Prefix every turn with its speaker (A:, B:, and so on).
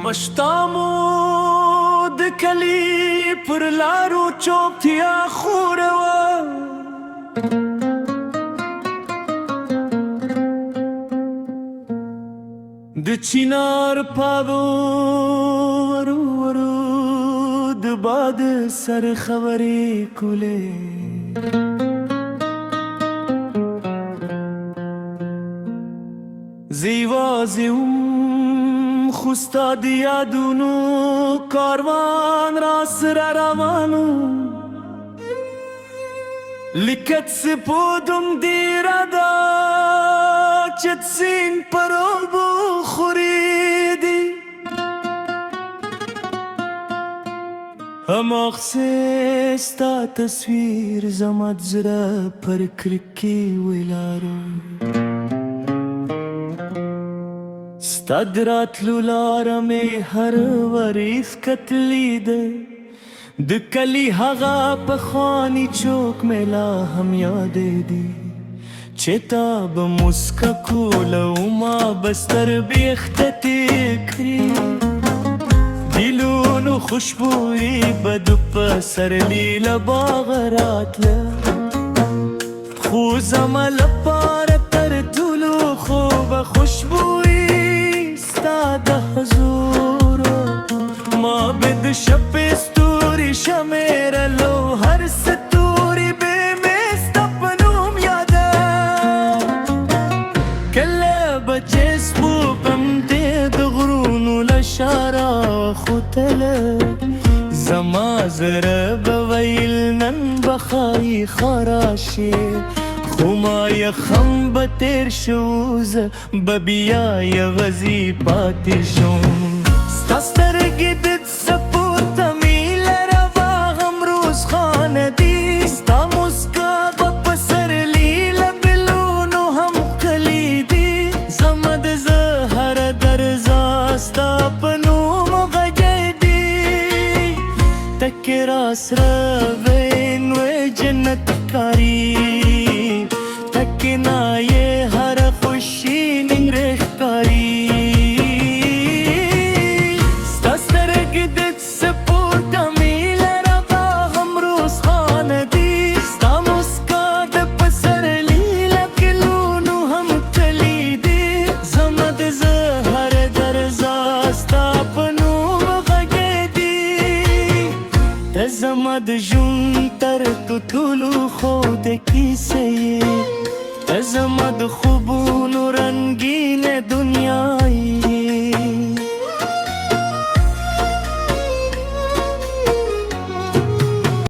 A: مشتامو د کلی پر لارو چوپتیا خوروا د چینار پاو ورو ورو د باد سر خبرې کولې زیوازم خوستا د یادونو کاروان را سره روانو لیکت سپودم دیره دا چت سین پر اوبو خوریدی هماغ ستا تصویر زمت زره پر کرکی ویلارو ستا دراتلو لاره مې هر وریځ کتلی ده د کلی هغه پخوانی چوک مې لا هم یادې دي چې تا به مسکه کوله او ما به سترګې ښکته کړي ګلونو خوشبويي به د پسرلي له باغه راتله خو زما لپاره تر ټولو خوبه خوشبويي ستا د حضور ما به د شپې ستوري شمیرلو هر ستوري به مې ستا په نوم یاده کله به چې سپوږم دې د غرونو له شاره ختله زما زړه به ویل نن به ښایي ښه راشي خو ما یخم به تیر شو زه به بیا یوازې پاتې شم ستا سترګې د څه پورته مې لروا هم روزخانه دي ستا موسکا به په پسرلي له ګلونو هم ښکلي دي زما د زه هره درزا ستا په نوم غږی دي تکې راسره وین وی جنت ښکاري تکنا یہ ہر خوشی ننگرے ښکاري ستا سترګې د څه پورته مې لروا هم روزخانه دي ستا موسکا د پسرلي له ګلونو هم ښکلي دي زما د زه هر درزا ستا په نوم غږی دي ته زما د ژوند تر ټولو ښو د کیسې